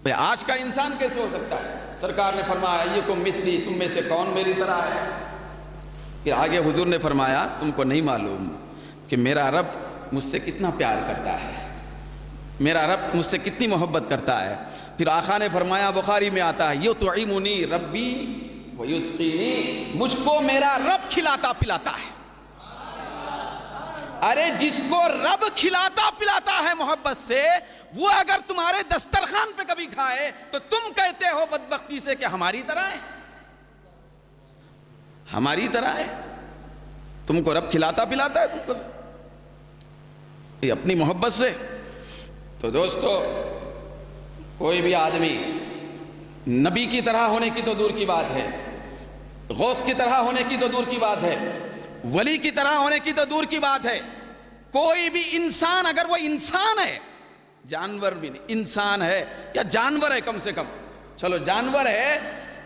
بھئی آج کا انسان کیسے ہو سکتا ہے؟ سرکار نے فرمایا ایکم مثلی، تم میں سے کون میری طرح ہے؟ پھر آگے حضور نے فرمایا تم کو نہیں معلوم کہ میرا رب مجھ سے کتنا پیار کرتا ہے، میرا رب مجھ سے کتنی محبت کرتا ہے۔ پھر آقا نے فرمایا، بخاری میں آتا ہے، یطعمنی ربی ویسقینی، مجھ کو میرا رب کھلاتا پلاتا ہے۔ ارے جس کو رب کھلاتا پلاتا ہے محبت سے، وہ اگر تمہارے دسترخوان پہ کبھی کھائے تو تم کہتے ہو بدبختی سے کہ ہماری طرح ہے، ہماری طرح ہے۔ تم کو رب کھلاتا پلاتا ہے، تم کو یہ اپنی محبت سے۔ تو دوستو، کوئی بھی آدمی نبی کی طرح ہونے کی تو دور کی بات ہے، غوث کی طرح ہونے کی تو دور کی بات ہے، ولی کی طرح ہونے کی تو دور کی بات ہے، کوئی بھی انسان اگر وہ انسان ہے، جانور بھی نہیں، انسان ہے یا جانور ہے، کم سے کم چلو جانور ہے،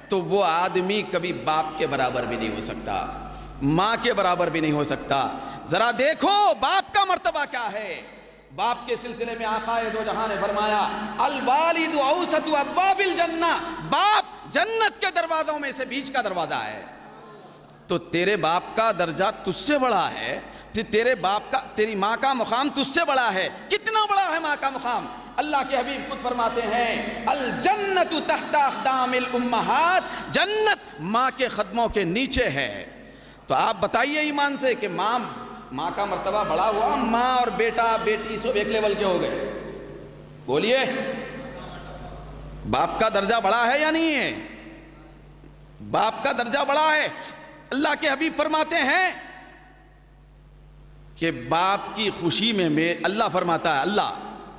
تو وہ آدمی کبھی باپ کے برابر بھی نہیں ہو سکتا، ماں کے برابر بھی نہیں ہو سکتا۔ ذرا دیکھو باپ کا مرتبہ کیا ہے۔ باپ کے سلسلے میں آقا دو جہاں نے فرمایا، الوالد اوسط ابواب الجنہ، باپ جنت کے دروازوں میں سے بیچ کا دروازہ ہے۔ تو تیرے باپ کا درجہ تجھ سے بڑا ہے، تیرے باپ کا، تیری ماں کا مقام تجھ سے بڑا ہے۔ کتنا بڑا ہے ماں کا مقام؟ اللہ کے حبیب خود فرماتے ہیں، الجنت تحت اقدام الامہات، جنت ماں کے قدموں کے نیچے ہے۔ تو آپ بتائیے ایمان سے کہ ماں کا مرتبہ بڑا ہوا، ماں اور بیٹا بیٹی سب ایک لیول کے ہو گئے؟ بولیے، باپ کا درجہ بڑا ہے یا نہیں ہے؟ باپ کا درجہ بڑا ہے۔ اللہ کے حبیب فرماتے ہیں کہ باپ کی خوشی میں اللہ فرماتا ہے، اللہ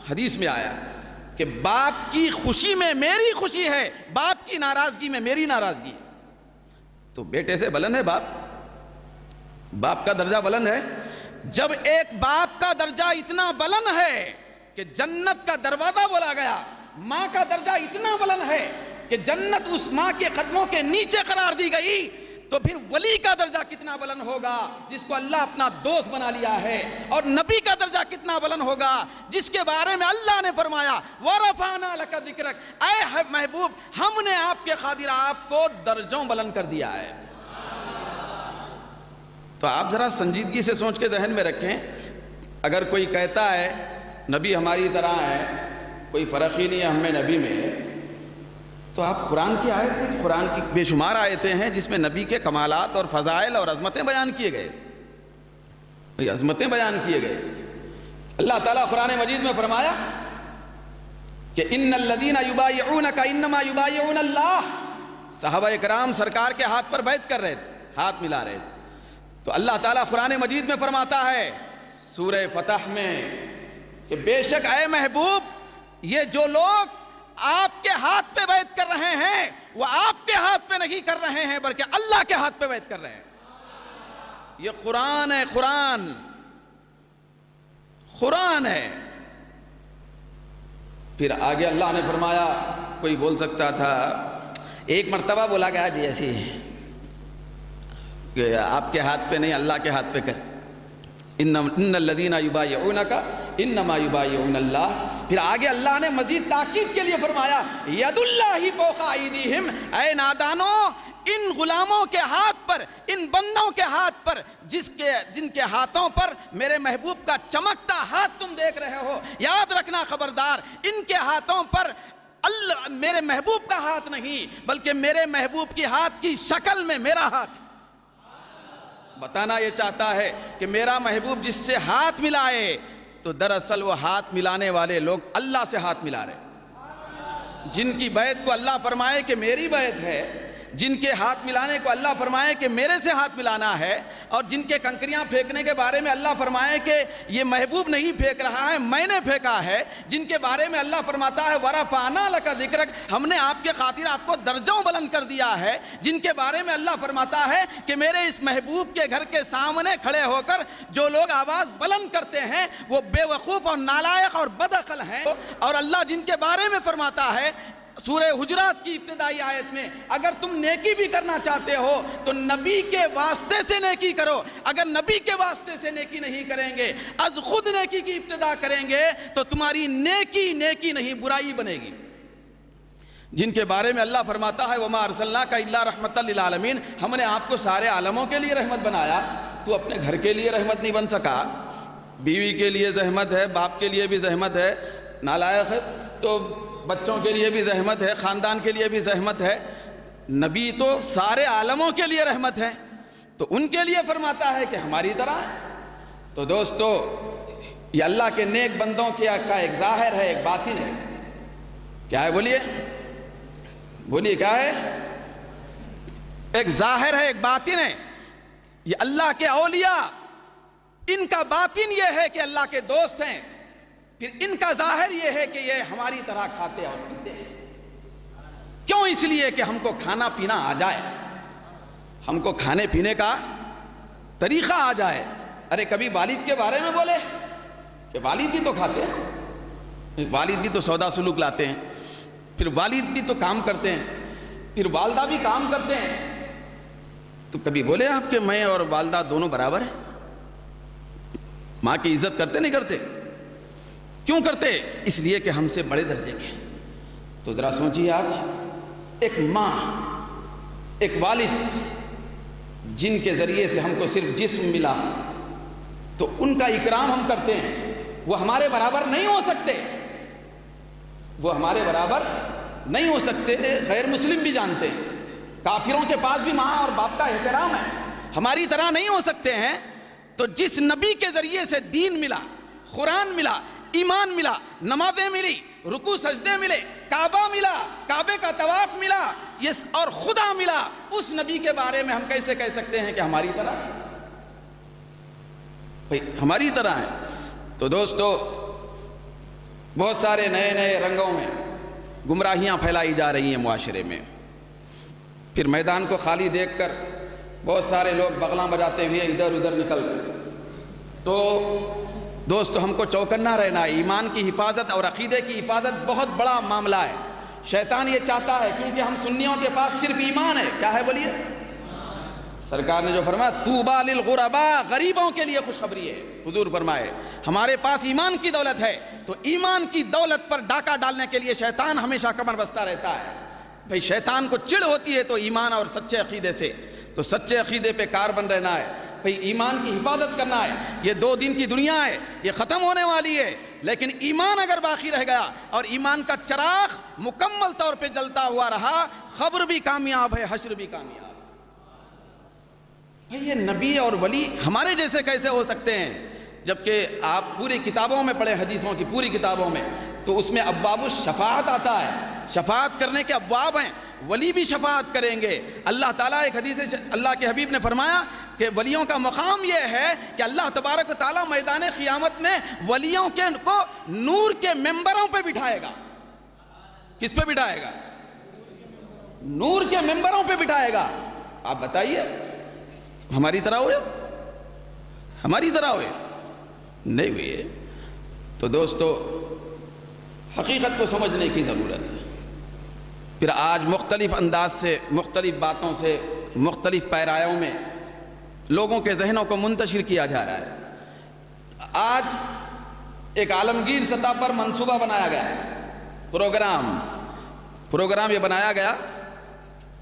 حدیث میں آیا کہ باپ کی خوشی میں میری خوشی ہے، باپ کی ناراضگی میں میری ناراضگی۔ تو بیٹے سے بلند ہے باپ کا درجہ بلند ہے۔ جب ایک باپ کا درجہ اتنا بلند ہے کہ جنت کا دروازہ بولا گیا، ماں کا درجہ اتنا بلند ہے کہ جنت اس ماں کے قدموں کے نیچے قرار دی گئی، تو پھر ولی کا درجہ کتنا بلند ہوگا جس کو اللہ اپنا دوست بنا لیا ہے، اور نبی کا درجہ کتنا بلند ہوگا جس کے بارے میں اللہ نے فرمایا، وَرَفَعْنَا لَكَ ذِكْرَكَ، اے محبوب ہم نے آپ کے خاطر آپ کو درجوں بلند کر دیا ہے۔ تو آپ ذرا سنجیدگی سے سوچ کے ذہن میں رکھیں، اگر کوئی کہتا ہے نبی ہماری طرح ہے، کوئی فرق ہی نہیں ہے ہم میں نبی میں، تو آپ قرآن کی آیتیں، قرآن کی بے شمار آیتیں ہیں جس میں نبی کے کمالات اور فضائل اور عظمتیں بیان کیے گئے، عظمتیں بیان کیے گئے۔ اللہ تعالیٰ قرآن مجید میں فرمایا کہ ان الذین یبایعونک انما یبایعون اللہ، صحابہ کرام سرکار کے ہاتھ پر بیعت کر رہے تھے، ہاتھ ملا رہے تھے۔ تو اللہ تعالیٰ قرآن مجید میں فرماتا ہے سورہ فتح میں کہ بے شک اے محبوب یہ جو لوگ آپ کے ہاتھ پہ بیعت کر رہے ہیں وہ آپ کے ہاتھ پہ نہیں کر رہے ہیں بلکہ اللہ کے ہاتھ پہ بیعت کر رہے ہیں۔ یہ قرآن ہے، قرآن ہے۔ پھر آگے اللہ نے فرمایا، کوئی بول سکتا تھا، ایک مرتبہ بولا گیا جی ایسی کہ آپ کے ہاتھ پہ نہیں اللہ کے ہاتھ پہ کر، ان الذین یبایعونک انما یبایعون اللہ۔ پھر آگے اللہ نے مزید تاکید کے لیے فرمایا، ید اللہ فوق ایدیہم، اے نادانو ان غلاموں کے ہاتھ پر، ان بندوں کے ہاتھ پر جن کے ہاتھوں پر میرے محبوب کا چمکتا ہاتھ تم دیکھ رہے ہو، یاد رکھنا خبردار، ان کے ہاتھوں پر اللہ میرے محبوب کا ہاتھ نہیں بلکہ میرے محبوب کی ہاتھ کی شکل میں میرا ہاتھ۔ بتانا یہ چاہتا ہے کہ میرا محبوب جس سے ہاتھ ملائے تو دراصل وہ ہاتھ ملانے والے لوگ اللہ سے ہاتھ ملا رہے، جن کی بیعت کو اللہ فرمائے کہ میری بیعت ہے، جن کے ہاتھ ملانے کو اللہ فرمائے کہ میرے سے ہاتھ ملانا ہے، اور جن کے کنکریاں پھینکنے کے بارے میں اللہ فرمائے کہ یہ محبوب نہیں پھینک رہا ہے میں نے پھینکا ہے، جن کے بارے میں اللہ فرماتا ہے وَرَفَعْنَا لَكَ ذِكْرَكَ، ہم نے آپ کے خاطر آپ کو درجوں بلند کر دیا ہے، جن کے بارے میں اللہ فرماتا ہے کہ میرے اس محبوب کے گھر کے سامنے کھڑے ہو کر جو لوگ آواز بلند کرتے ہیں وہ بے وقوف اور نالائق اور بدعقل ہیں، اور اللہ جن کے بارے میں فرماتا ہے سورہ حجرات کی ابتدائی آیت میں، اگر تم نیکی بھی کرنا چاہتے ہو تو نبی کے واسطے سے نیکی کرو، اگر نبی کے واسطے سے نیکی نہیں کریں گے، از خود نیکی کی ابتدا کریں گے تو تمہاری نیکی نیکی نہیں برائی بنے گی۔ جن کے بارے میں اللہ فرماتا ہے وَمَا أَرْسَلْنَاكَ إِلَّا رَحْمَةً لِلْعَالَمِينَ، ہم نے آپ کو سارے عالموں کے لیے رحمت بنایا، تو اپنے گھر کے لیے رحمت نہیں بن سکا؟ بیوی کے لیے زحمت ہے، باپ کے لیے بھی زحمت ہے، نالائق ہے تو بچوں کے لیے بھی زحمت ہے، خاندان کے لیے بھی زحمت ہے، نبی تو سارے عالموں کے لیے رحمت ہے، تو ان کے لیے فرماتا ہے کہ ہماری طرح ہے۔ تو دوستو یہ اللہ کے نیک بندوں کا ایک ظاہر ہے، ایک باطن ہے۔ کیا ہے بولیے؟ بولیے کیا ہے؟ ایک ظاہر ہے، ایک باطن ہے۔ یہ اللہ کے اولیاء، ان کا باطن یہ ہے کہ اللہ کے دوست ہیں، پھر ان کا ظاہر یہ ہے کہ یہ ہماری طرح کھاتے اور پیتے ہیں۔ کیوں؟ اس لیے کہ ہم کو کھانا پینا آ جائے، ہم کو کھانے پینے کا طریقہ آ جائے۔ ارے کبھی والد کے بارے میں بولے کہ والد بھی تو کھاتے ہیں، والد بھی تو سودا سلوک لاتے ہیں، پھر والد بھی تو کام کرتے ہیں، پھر والدہ بھی کام کرتے ہیں، تو کبھی بولے آپ کہ میں اور والدہ دونوں برابر ہیں؟ ماں کی عزت کرتے نہیں کرتے؟ کیوں کرتے؟ اس لیے کہ ہم سے بڑے درجے کے۔ تو ذرا سوچیے آپ، ایک ماں، ایک والد جن کے ذریعے سے ہم کو صرف جسم ملا، تو ان کا اکرام ہم کرتے ہیں، وہ ہمارے برابر نہیں ہو سکتے، وہ ہمارے برابر نہیں ہو سکتے۔ غیر مسلم بھی جانتے ہیں، کافروں کے پاس بھی ماں اور باپ کا احترام ہے، ہماری طرح نہیں ہو سکتے ہیں۔ تو جس نبی کے ذریعے سے دین ملا، قرآن ملا، ایمان ملا، نمازیں ملی، رکوع سجدے ملے، کعبہ ملا، کعبے کا طواف ملا، اور خدا ملا، اس نبی کے بارے میں ہم کیسے کہہ سکتے ہیں کہ ہماری طرح؟ بھئی ہماری طرح ہے۔ تو دوستو بہت سارے نئے نئے رنگوں میں گمراہیاں پھیلائی جا رہی ہیں معاشرے میں، پھر میدان کو خالی دیکھ کر بہت سارے لوگ بغلاں بجاتے ہوئے ادھر ادھر نکل گئے۔ تو دوستو ہم کو چوکنا رہنا ہے۔ ایمان کی حفاظت اور عقیدے کی حفاظت بہت بڑا معاملہ ہے۔ شیطان یہ چاہتا ہے، کیونکہ ہم سنیوں کے پاس صرف ایمان ہے۔ کیا ہے بولیے؟ سرکار نے جو فرمایا طوبیٰ للغرباء، غریبوں کے لیے خوشخبری ہے۔ حضور فرمائے ہمارے پاس ایمان کی دولت ہے، تو ایمان کی دولت پر ڈاکہ ڈالنے کے لیے شیطان ہمیشہ کمر بستہ رہتا ہے۔ بھئی شیطان کو چڑ ہوتی ہے تو ایمان اور سچے عقیدے سے، تو سچے عقیدے پہ کاربند رہنا ہے۔ بھئی ایمان کی حفاظت کرنا ہے۔ یہ 2 دن کی دنیا ہے، یہ ختم ہونے والی ہے، لیکن ایمان اگر باقی رہ گیا اور ایمان کا چراغ مکمل طور پہ جلتا ہوا رہا، قبر بھی کامیاب ہے، حشر بھی کامیاب۔ بھئی یہ نبی اور ولی ہمارے جیسے کیسے ہو سکتے ہیں؟ جبکہ آپ پوری کتابوں میں پڑھیں، حدیثوں کی پوری کتابوں میں، تو اس میں ابواب الشفاعت آتا ہے، شفاعت کرنے کے ابواب ہیں، ولی بھی شفاعت کریں گے۔ اللہ تعالیٰ ایک حدیث سے اللہ کے حبیب نے فرمایا کہ ولیوں کا مقام یہ ہے کہ اللہ تبارک و تعالیٰ میدان قیامت میں ولیوں کو نور کے ممبروں پہ بٹھائے گا۔ کس پہ بٹھائے گا؟ نور کے ممبروں پہ بٹھائے گا۔ آپ بتائیے ہماری طرح ہوئے؟ ہماری طرح ہوئے؟ نہیں ہوئے۔ تو دوستو حقیقت کو سمجھنے کی ضرورت ہے۔ پھر آج مختلف انداز سے، مختلف باتوں سے، مختلف پیرایوں میں لوگوں کے ذہنوں کو منتشر کیا جا رہا ہے۔ آج ایک عالمگیر سطح پر منصوبہ بنایا گیا، پروگرام یہ بنایا گیا،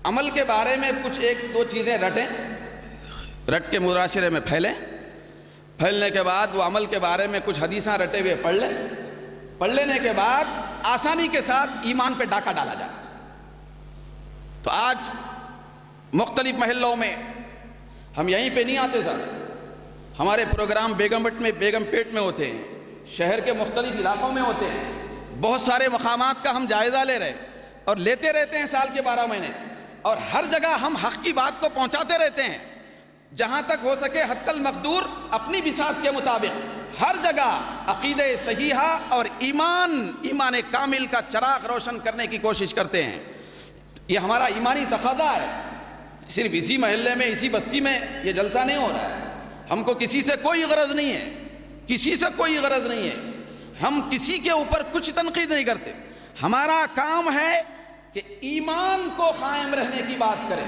عمل کے بارے میں کچھ 1-2 چیزیں رٹ کے معاشرے میں پھیلنے کے بعد وہ عمل کے بارے میں کچھ حدیثاں رٹے ہوئے پڑھ لینے کے بعد آسانی کے ساتھ ایمان پہ ڈاکہ ڈالا جائے۔ تو آج مختلف محلوں میں، ہم یہیں پہ نہیں آتے سر، ہمارے پروگرام بیگم پیٹ میں ہوتے ہیں، شہر کے مختلف علاقوں میں ہوتے ہیں، بہت سارے مقامات کا ہم جائزہ لے رہے ہیں اور لیتے رہتے ہیں سال کے 12 مہینے، اور ہر جگہ ہم حق کی بات کو پہنچاتے رہتے ہیں، جہاں تک ہو سکے حتی المقدور اپنی بساط کے مطابق ہر جگہ عقیدہ صحیحہ اور ایمان کامل کا چراغ روشن کرنے کی کوشش کرتے ہیں۔ یہ ہمارا ایمانی تقاضا ہے۔ صرف اسی محلے میں، اسی بستی میں یہ جلسہ نہیں ہو رہا ہے۔ ہم کو کسی سے کوئی غرض نہیں ہے، کسی سے کوئی غرض نہیں ہے، ہم کسی کے اوپر کچھ تنقید نہیں کرتے۔ ہمارا کام ہے کہ ایمان کو قائم رہنے کی بات کریں۔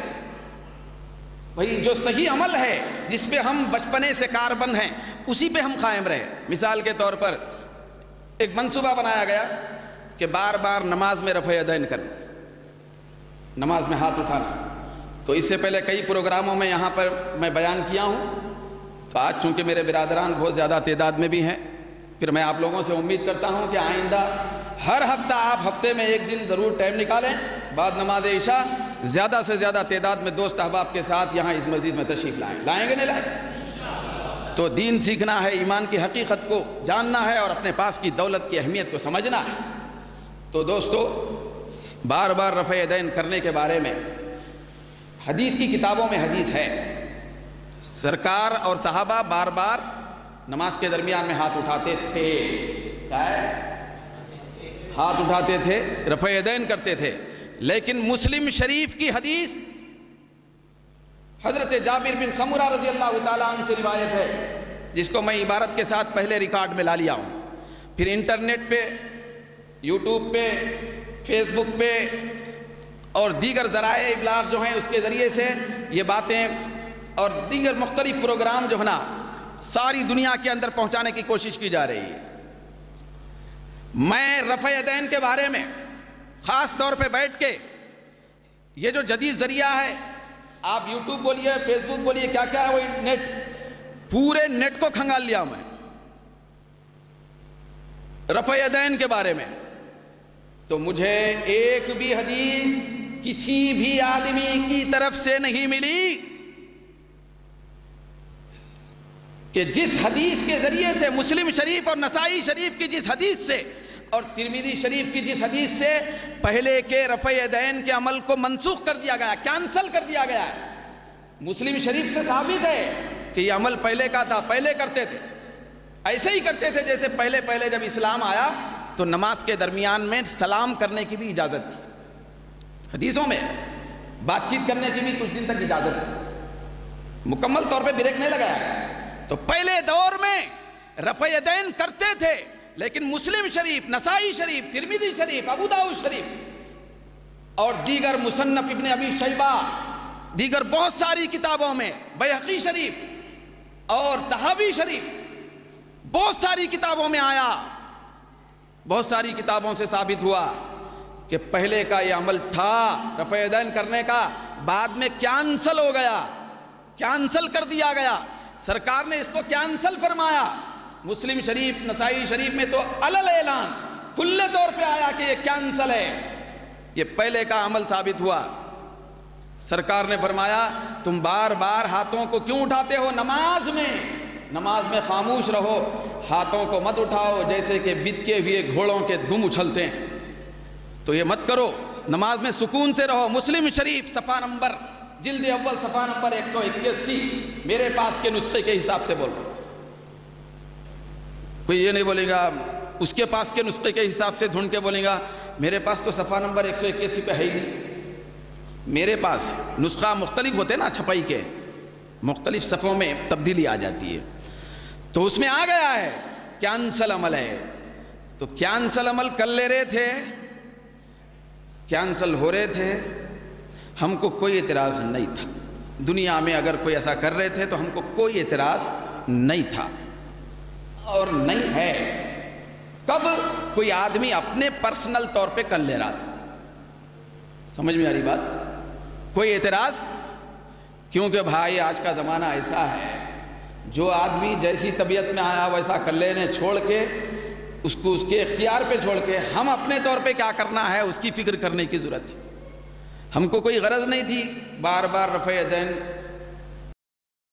بھئی جو صحیح عمل ہے، جس پہ ہم بچپنے سے کاربند ہیں، اسی پہ ہم قائم رہیں۔ مثال کے طور پر ایک منصوبہ بنایا گیا کہ بار بار نماز میں رفع یدین کریں، نماز میں ہاتھ اٹھانا. تو اس سے پہلے کئی پروگراموں میں یہاں پر میں بیان کیا ہوں. تو آج چونکہ میرے برادران بہت زیادہ تعداد میں بھی ہیں، پھر میں آپ لوگوں سے امید کرتا ہوں کہ آئندہ ہر ہفتہ آپ ہفتے میں ایک دن ضرور ٹائم نکالیں، بعد نماز عشاء زیادہ سے زیادہ تعداد میں دوست احباب کے ساتھ یہاں اس مسجد میں تشریف لائیں گے نہیں لائیں؟ تو دین سیکھنا ہے، ایمان کی حقیقت کو جاننا ہے اور اپنے پاس کی دولت کی اہمیت کو سمجھنا ہے. تو دوستو، بار بار رفع یدین کرنے کے بارے میں حدیث کی کتابوں میں حدیث ہے. سرکار اور صحابہ بار بار نماز کے درمیان میں ہاتھ اٹھاتے تھے. کیا ہے؟ ہاتھ اٹھاتے تھے، رفع یدین کرتے تھے. لیکن مسلم شریف کی حدیث حضرت جابر بن سمرہ رضی اللہ تعالیٰ عنہ سے روایت ہے، جس کو میں عبارت کے ساتھ پہلے ریکارڈ میں لا لیا ہوں. پھر انٹرنیٹ پہ، یوٹیوب پہ، فیس بک پہ اور دیگر ذرائع ابلاغ جو ہیں اس کے ذریعے سے یہ باتیں اور دیگر مختلف پروگرام جو ہے نا ساری دنیا کے اندر پہنچانے کی کوشش کی جا رہی ہے. میں رفع یدین کے بارے میں خاص طور پہ بیٹھ کے یہ جو جدید ذریعہ ہے، آپ یوٹیوب بولیے، فیس بک بولیے، کیا کیا ہے وہ نیٹ، پورے نیٹ کو کھنگال لیا میں رفع یدین کے بارے میں. تو مجھے ایک بھی حدیث کسی بھی آدمی کی طرف سے نہیں ملی کہ جس حدیث کے ذریعے سے مسلم شریف اور نسائی شریف کی جس حدیث سے اور ترمذی شریف کی جس حدیث سے پہلے کے رفع یدین کے عمل کو منسوخ کر دیا گیا، کینسل کر دیا گیا ہے. مسلم شریف سے ثابت ہے کہ یہ عمل پہلے کا تھا، پہلے کرتے تھے، ایسے ہی کرتے تھے جیسے پہلے جب اسلام آیا تو نماز کے درمیان میں سلام کرنے کی بھی اجازت تھی. حدیثوں میں بات چیت کرنے کی بھی کچھ دن تک اجازت تھی، مکمل طور پہ بریک نہیں لگایا. تو پہلے دور میں رفع یدین کرتے تھے، لیکن مسلم شریف، نسائی شریف، ترمذی شریف، ابو داؤد شریف اور دیگر مصنف ابن ابی شیبہ، دیگر بہت ساری کتابوں میں، بیہقی شریف اور طحاوی شریف، بہت ساری کتابوں میں آیا، بہت ساری کتابوں سے ثابت ہوا کہ پہلے کا یہ عمل تھا رفع یدین کرنے کا، بعد میں کینسل ہو گیا، کینسل کر دیا گیا. سرکار نے اس کو کینسل فرمایا. مسلم شریف، نسائی شریف میں تو علل اعلان کھلے طور پہ آیا کہ یہ کینسل ہے. یہ پہلے کا عمل ثابت ہوا. سرکار نے فرمایا تم بار بار ہاتھوں کو کیوں اٹھاتے ہو؟ نماز میں خاموش رہو، ہاتھوں کو مت اٹھاؤ جیسے کہ بتکے ہوئے گھوڑوں کے دم اچھلتے ہیں. تو یہ مت کرو، نماز میں سکون سے رہو. مسلم شریف صفحہ نمبر، جلد اول صفحہ نمبر 181، میرے پاس کے نسخے کے حساب سے بول رہا ہوں. کوئی یہ نہیں بولے گا اس کے پاس کے نسخے کے حساب سے ڈھونڈ کے بولے گا میرے پاس تو صفحہ نمبر 181 پہ ہے ہی نہیں. میرے پاس نسخہ مختلف ہوتے ہیں نا، چھپائی کے مختلف صفحوں میں تبدیلی آ جاتی ہے. تو اس میں آ گیا ہے کینسل عمل ہے. تو کینسل عمل کر لے رہے تھے، کینسل ہو رہے تھے، ہم کو کوئی اعتراض نہیں تھا. دنیا میں اگر کوئی ایسا کر رہے تھے تو ہم کو کوئی اعتراض نہیں تھا اور نہیں ہے. کب کوئی آدمی اپنے پرسنل طور پہ کر لے رہا تھا، سمجھ میں آ رہی بات؟ کوئی اعتراض؟ کیونکہ بھائی آج کا زمانہ ایسا ہے، جو آدمی جیسی طبیعت میں آیا ویسا کر لینے چھوڑ کے اس کو اس کے اختیار پہ چھوڑ کے ہم اپنے طور پہ کیا کرنا ہے اس کی فکر کرنے کی ضرورت ہے. ہم کو کوئی غرض نہیں تھی بار بار رفع یدین